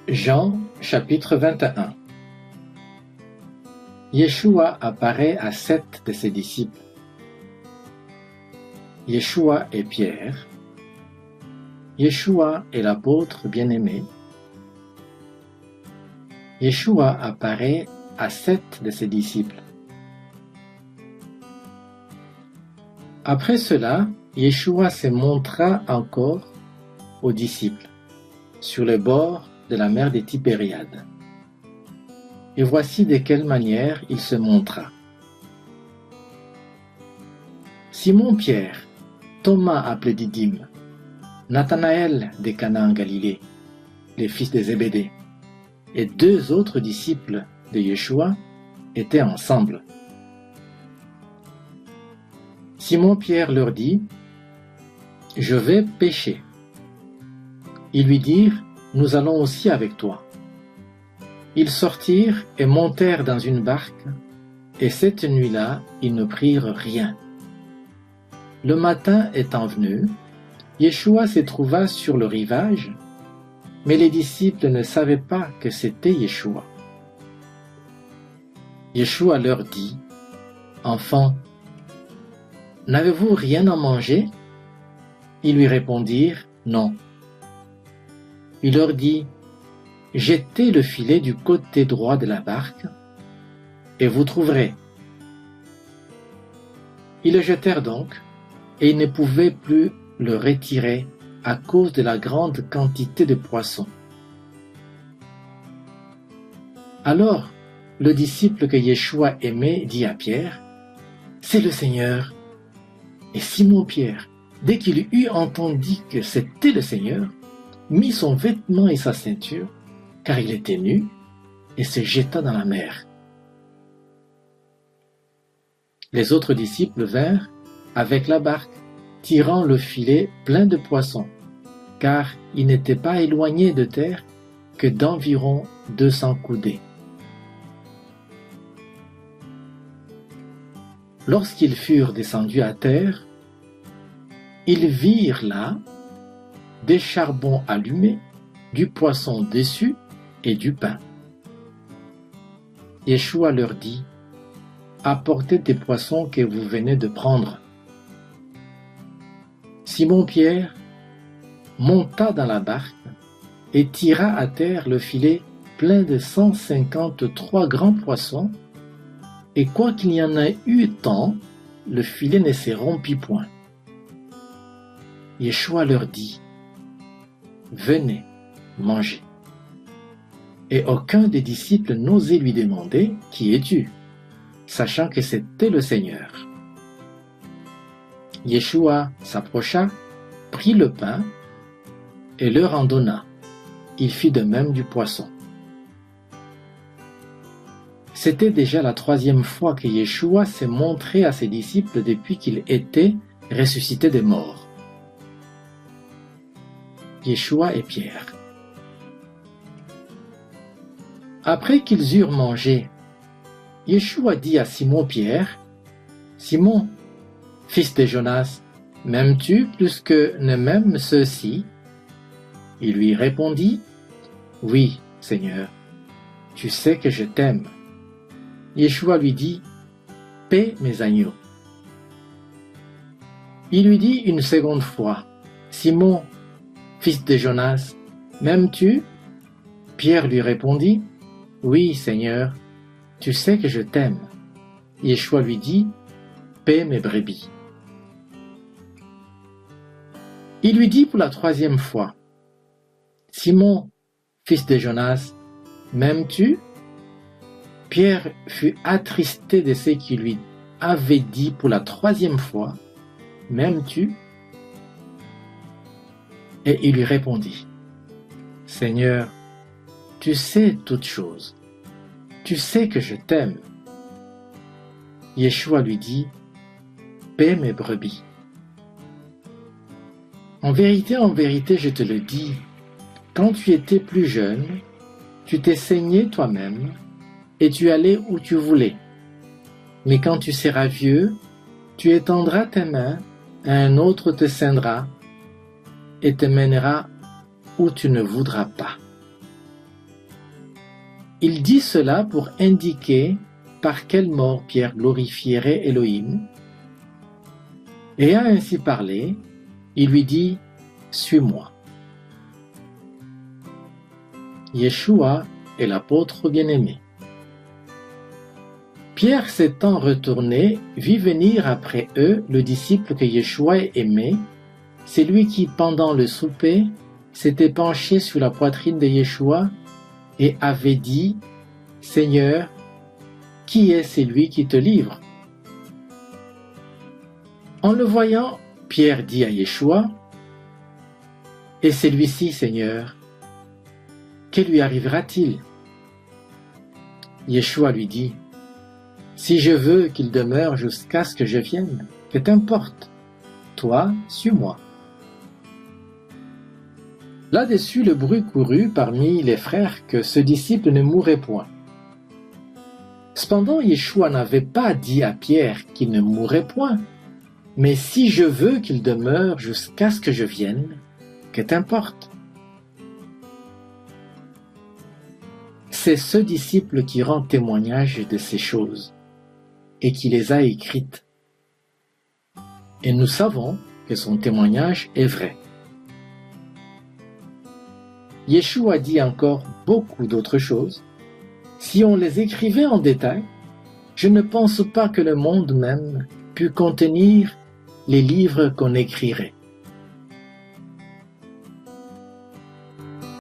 Jean chapitre 21. Yeshua apparaît à 7 de ses disciples. Yeshua et Pierre. Yeshua est l'apôtre bien-aimé. Yeshua apparaît à 7 de ses disciples. Après cela, Yeshua se montra encore aux disciples, sur le bord de la mer des Tibériades. Et voici de quelle manière il se montra. Simon-Pierre, Thomas appelé Didyme, Nathanaël de Cana en Galilée, les fils de Zébédée, et 2 autres disciples de Yeshua étaient ensemble. Simon-Pierre leur dit : « Je vais pêcher. » Ils lui dirent : « Nous allons aussi avec toi. » Ils sortirent et montèrent dans une barque, et cette nuit-là, ils ne prirent rien. Le matin étant venu, Yeshua se trouva sur le rivage, mais les disciples ne savaient pas que c'était Yeshua. Yeshua leur dit : « Enfants, n'avez-vous rien à manger ? » Ils lui répondirent : « Non. » Il leur dit : « Jetez le filet du côté droit de la barque, et vous trouverez. » Ils le jetèrent donc, et ils ne pouvaient plus le retirer à cause de la grande quantité de poissons. Alors, le disciple que Yeshua aimait dit à Pierre : « C'est le Seigneur. » Et Simon-Pierre, dès qu'il eut entendu que c'était le Seigneur, mit son vêtement et sa ceinture, car il était nu, et se jeta dans la mer. Les autres disciples vinrent avec la barque, tirant le filet plein de poissons, car il n'était pas éloigné de terre que d'environ 200 coudées. Lorsqu'ils furent descendus à terre, ils virent là des charbons allumés, du poisson dessus et du pain. Yeshua leur dit : « Apportez des poissons que vous venez de prendre. » Simon-Pierre monta dans la barque et tira à terre le filet plein de 153 grands poissons, et quoiqu'il y en ait eu tant, le filet ne se rompit point. Yeshua leur dit : « Venez, mangez. » Et aucun des disciples n'osait lui demander : « Qui es-tu ? » sachant que c'était le Seigneur. Yeshua s'approcha, prit le pain et leur en donna. Il fit de même du poisson. C'était déjà la 3e fois que Yeshua s'est montré à ses disciples depuis qu'il était ressuscité des morts. Yeshua et Pierre. Après qu'ils eurent mangé, Yeshua dit à Simon-Pierre : « Simon, fils de Jonas, m'aimes-tu plus que ne m'aiment ceux-ci ? » Il lui répondit : « Oui, Seigneur, tu sais que je t'aime. » Yeshua lui dit : « Paie mes agneaux. » Il lui dit une seconde fois : « Simon, fils de Jonas, m'aimes-tu ? » Pierre lui répondit : « Oui, Seigneur, tu sais que je t'aime. » Yeshua lui dit : « Paie mes brebis. » Il lui dit pour la 3e fois : « Simon, fils de Jonas, m'aimes-tu ? » Pierre fut attristé de ce qu'il lui avait dit pour la 3e fois : « M'aimes-tu ? » Et il lui répondit : « Seigneur, tu sais toutes choses. Tu sais que je t'aime. » Yeshua lui dit : « Paie mes brebis. » En vérité, je te le dis, quand tu étais plus jeune, tu t'es saigné toi-même et tu allais où tu voulais. Mais quand tu seras vieux, tu étendras tes mains, et un autre te ceindra et te mènera où tu ne voudras pas. Il dit cela pour indiquer par quelle mort Pierre glorifierait Elohim. Et a ainsi parlé, il lui dit « Suis-moi ». Yeshua est l'apôtre bien-aimé. Pierre s'étant retourné, vit venir après eux le disciple que Yeshua aimait, celui qui, pendant le souper, s'était penché sur la poitrine de Yeshua et avait dit « Seigneur, qui est celui qui te livre ?» En le voyant, Pierre dit à Yeshua « Et celui-ci, Seigneur, que lui arrivera-t-il » Yeshua lui dit « Si je veux qu'il demeure jusqu'à ce que je vienne, que t'importe, toi, suis-moi. » Là-dessus, le bruit courut parmi les frères que ce disciple ne mourrait point. Cependant, Yeshua n'avait pas dit à Pierre qu'il ne mourrait point, mais si je veux qu'il demeure jusqu'à ce que je vienne, que t'importe. C'est ce disciple qui rend témoignage de ces choses et qui les a écrites. Et nous savons que son témoignage est vrai. Yeshua dit encore beaucoup d'autres choses. Si on les écrivait en détail, je ne pense pas que le monde même pût contenir les livres qu'on écrirait.